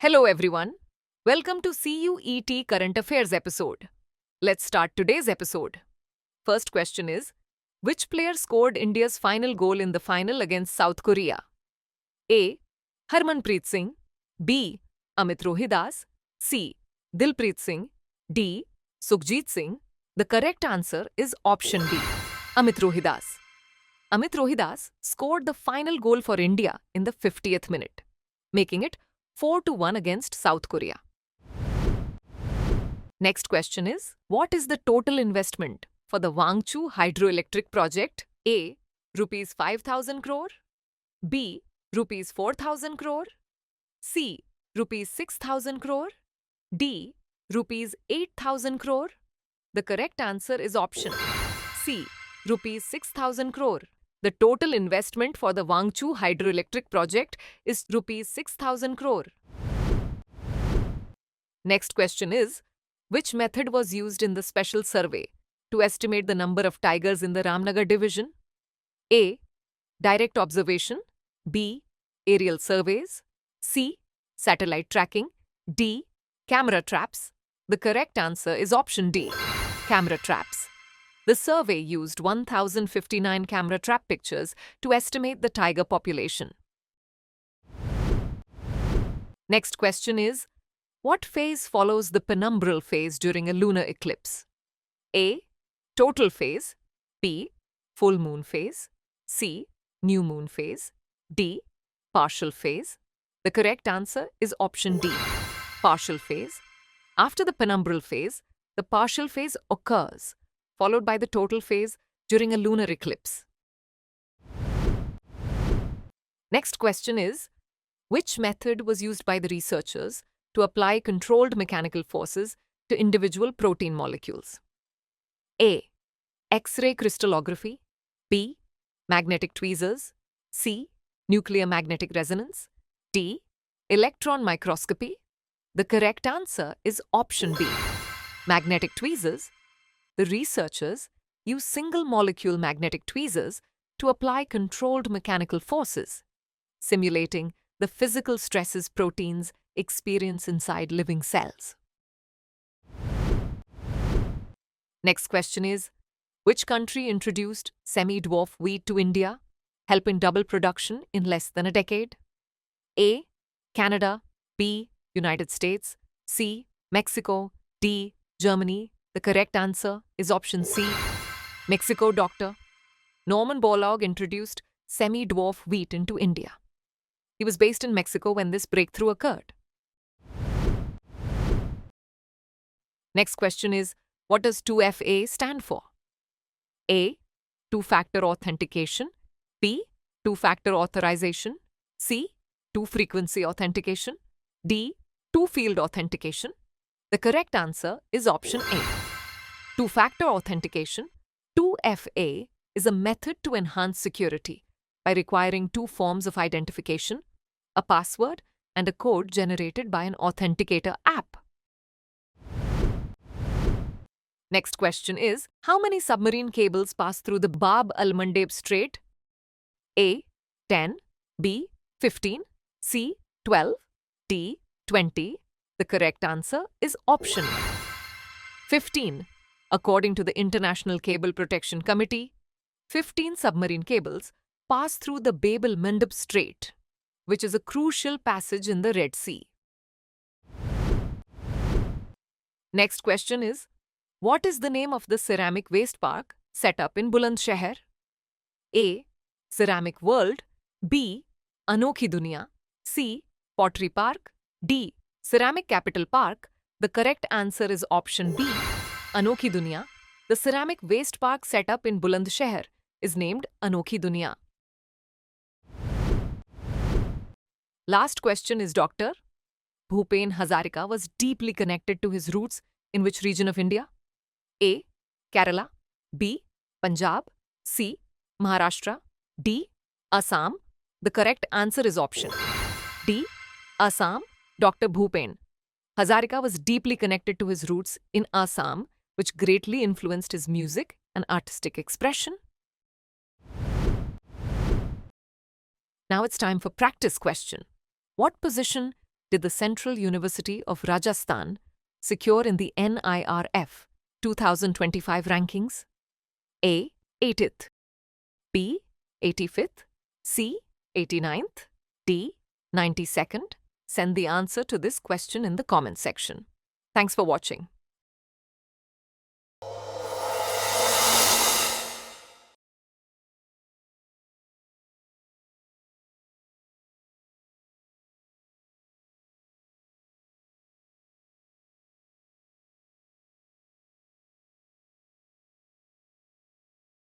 Hello everyone. Welcome to CUET Current Affairs episode. Let's start today's episode. First question is, which player scored India's final goal in the final against South Korea? A. Harmanpreet Singh. B. Amit Rohidas. C. Dilpreet Singh. D. Sukhjeet Singh. The correct answer is option B. Amit Rohidas. Amit Rohidas scored the final goal for India in the 50th minute, making it 4-1 against South Korea. Next question is, what is the total investment for the Wangchhu Hydroelectric project? A. Rupees 5,000 crore. B. Rupees 4,000 crore. C. Rupees 6,000 crore. D. Rupees 8,000 crore. The correct answer is option C. Rupees 6,000 crore. The total investment for the Wangchhu Hydroelectric project is rupees 6,000 crore. Next question is, which method was used in the special survey to estimate the number of tigers in the Ramnagar division? A. Direct observation. B. Aerial surveys. C. Satellite tracking. D. Camera traps. The correct answer is option D. Camera traps. The survey used 1,059 camera trap pictures to estimate the tiger population. Next question is, what phase follows the penumbral phase during a lunar eclipse? A. Total phase. B. Full moon phase. C. New moon phase. D. Partial phase. The correct answer is option D. Partial phase. After the penumbral phase, the partial phase occurs, followed by the total phase during a lunar eclipse. Next question is, which method was used by the researchers to apply controlled mechanical forces to individual protein molecules? A. X-ray crystallography. B. Magnetic tweezers. C. Nuclear magnetic resonance. D. Electron microscopy. The correct answer is option B. Magnetic tweezers. The researchers use single-molecule magnetic tweezers to apply controlled mechanical forces, simulating the physical stresses proteins experience inside living cells. Next question is, which country introduced semi-dwarf wheat to India, helping double production in less than a decade? A. Canada. B. United States. C. Mexico. D. Germany. The correct answer is option C. Mexico. Dr. Norman Borlaug introduced semi-dwarf wheat into India. He was based in Mexico when this breakthrough occurred. Next question is, what does 2FA stand for? A. Two-factor authentication. B. Two-factor authorization. C. Two-frequency authentication. D. Two-field authentication. The correct answer is option A. Two-factor authentication, 2FA, is a method to enhance security by requiring two forms of identification, a password and a code generated by an authenticator app. Next question is, how many submarine cables pass through the Bab el-Mandeb Strait? A. 10. B. 15. C. 12. D. 20. The correct answer is option 15. According to the International Cable Protection Committee, 15 submarine cables pass through the Bab el-Mandeb Strait, which is a crucial passage in the Red Sea. Next question is, what is the name of the ceramic waste park set up in Bulandshahr? A. Ceramic World. B. Anokhi Duniya. C. Pottery Park. D. Ceramic Capital Park. The correct answer is option B. Anokhi Duniya. The ceramic waste park set up in Bulandshahr is named Anokhi Duniya. Last question is, Dr. Bhupen Hazarika was deeply connected to his roots in which region of India? A. Kerala. B. Punjab. C. Maharashtra. D. Assam. The correct answer is option D. Assam. Dr. Bhupen Hazarika was deeply connected to his roots in Assam, which greatly influenced his music and artistic expression. Now it's time for practice question. What position did the Central University of Rajasthan secure in the NIRF 2025 rankings? A. 80th, B. 85th, C. 89th, D. 92nd? Send the answer to this question in the comment section. Thanks for watching.